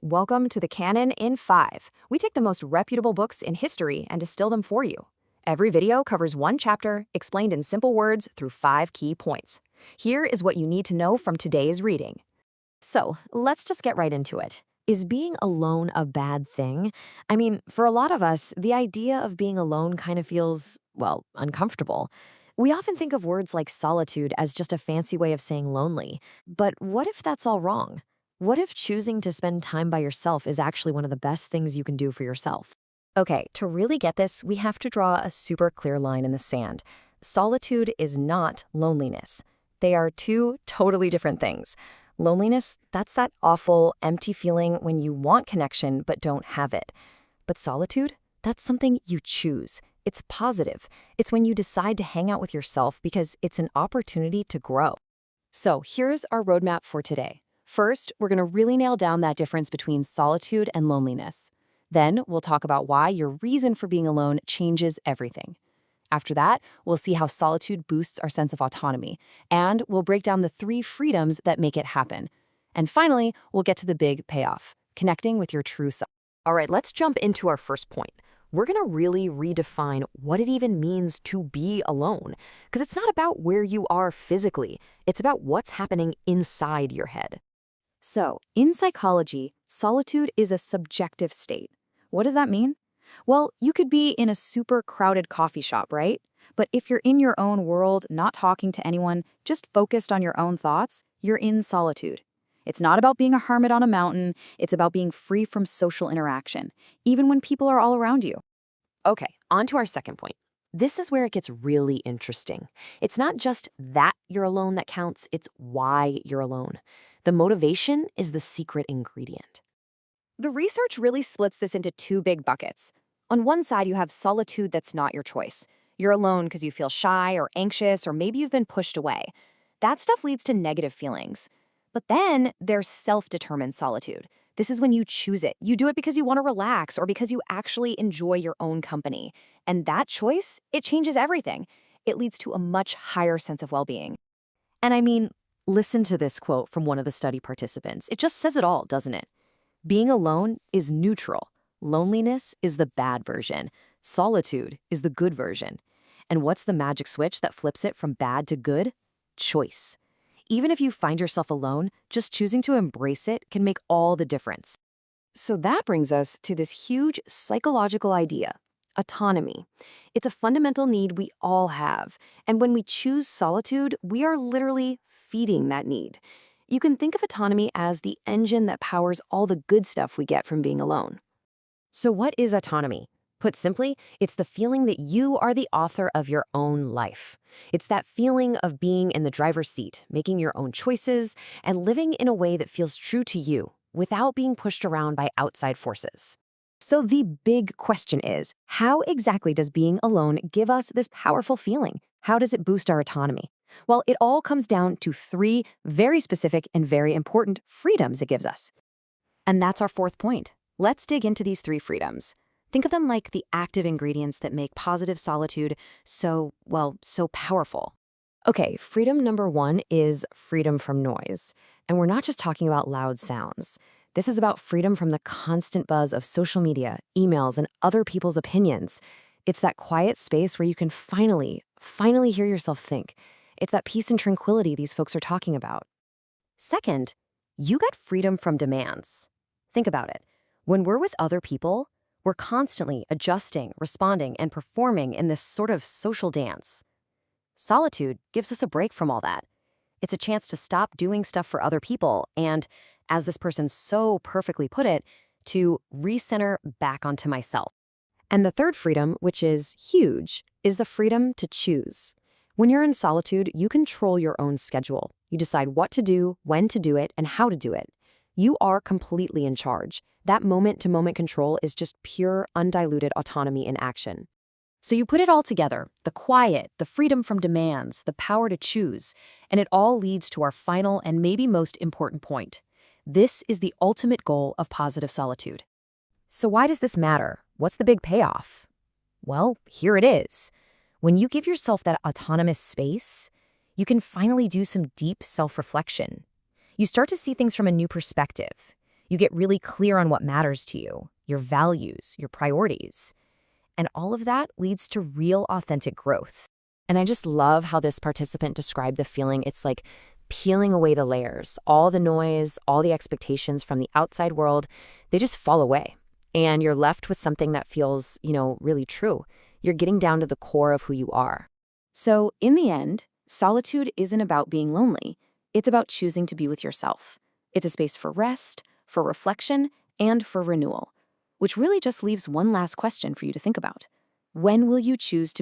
Welcome to the Canon in 5. We take the most reputable books in history and distill them for you. Every video covers one chapter, explained in simple words through 5 key points. Here is what you need to know from today's reading. So, let's just get right into it. Is being alone a bad thing? I mean, for a lot of us, the idea of being alone kind of feels, well, uncomfortable. We often think of words like solitude as just a fancy way of saying lonely. But what if that's all wrong? What if choosing to spend time by yourself is actually one of the best things you can do for yourself? Okay, to really get this, we have to draw a super clear line in the sand. Solitude is not loneliness. They are two totally different things. Loneliness, that's that awful, empty feeling when you want connection but don't have it. But solitude, that's something you choose. It's positive. It's when you decide to hang out with yourself because it's an opportunity to grow. So here's our roadmap for today. First, we're going to really nail down that difference between solitude and loneliness. Then we'll talk about why your reason for being alone changes everything. After that, we'll see how solitude boosts our sense of autonomy, and we'll break down the 3 freedoms that make it happen. And finally, we'll get to the big payoff, connecting with your true self. All right, let's jump into our first point. We're going to really redefine what it even means to be alone, because it's not about where you are physically. It's about what's happening inside your head. So, in psychology, solitude is a subjective state. What does that mean? Well, you could be in a super crowded coffee shop, right? But if you're in your own world, not talking to anyone, just focused on your own thoughts, you're in solitude. It's not about being a hermit on a mountain, it's about being free from social interaction, even when people are all around you. Okay, on to our second point. This is where it gets really interesting. It's not just that you're alone that counts, it's why you're alone. The motivation is the secret ingredient. The research really splits this into 2 big buckets. On one side, you have solitude that's not your choice. You're alone because you feel shy or anxious, or maybe you've been pushed away. That stuff leads to negative feelings. But then there's self-determined solitude. This is when you choose it. You do it because you want to relax or because you actually enjoy your own company. And that choice, it changes everything. It leads to a much higher sense of well-being. And I mean, listen to this quote from one of the study participants. It just says it all, doesn't it? Being alone is neutral. Loneliness is the bad version. Solitude is the good version. And what's the magic switch that flips it from bad to good? Choice. Even if you find yourself alone, just choosing to embrace it can make all the difference. So that brings us to this huge psychological idea, autonomy. It's a fundamental need we all have. And when we choose solitude, we are literally feeding that need. You can think of autonomy as the engine that powers all the good stuff we get from being alone. So what is autonomy? Put simply, it's the feeling that you are the author of your own life. It's that feeling of being in the driver's seat, making your own choices, and living in a way that feels true to you without being pushed around by outside forces. So the big question is, how exactly does being alone give us this powerful feeling? How does it boost our autonomy? Well, it all comes down to 3 very specific and very important freedoms it gives us. And that's our 4th point. Let's dig into these 3 freedoms. Think of them like the active ingredients that make positive solitude so powerful. Okay, freedom number 1 is freedom from noise. And we're not just talking about loud sounds. This is about freedom from the constant buzz of social media, emails, and other people's opinions. It's that quiet space where you can finally hear yourself think. It's that peace and tranquility these folks are talking about. Second, you get freedom from demands. Think about it. When we're with other people, we're constantly adjusting, responding, and performing in this sort of social dance. Solitude gives us a break from all that. It's a chance to stop doing stuff for other people and, as this person so perfectly put it, to recenter back onto myself. And the third freedom, which is huge, is the freedom to choose. When you're in solitude, you control your own schedule. You decide what to do, when to do it, and how to do it. You are completely in charge. That moment-to-moment control is just pure, undiluted autonomy in action. So you put it all together, the quiet, the freedom from demands, the power to choose, and it all leads to our final and maybe most important point. This is the ultimate goal of positive solitude. So why does this matter? What's the big payoff? Well, here it is. When you give yourself that autonomous space, you can finally do some deep self-reflection. You start to see things from a new perspective. You get really clear on what matters to you, your values, your priorities. And all of that leads to real, authentic growth. And I just love how this participant described the feeling. It's like peeling away the layers, all the noise, all the expectations from the outside world, they just fall away. And you're left with something that feels, really true. You're getting down to the core of who you are. So, in the end, solitude isn't about being lonely. It's about choosing to be with yourself. It's a space for rest, for reflection, and for renewal, which really just leaves one last question for you to think about. When will you choose to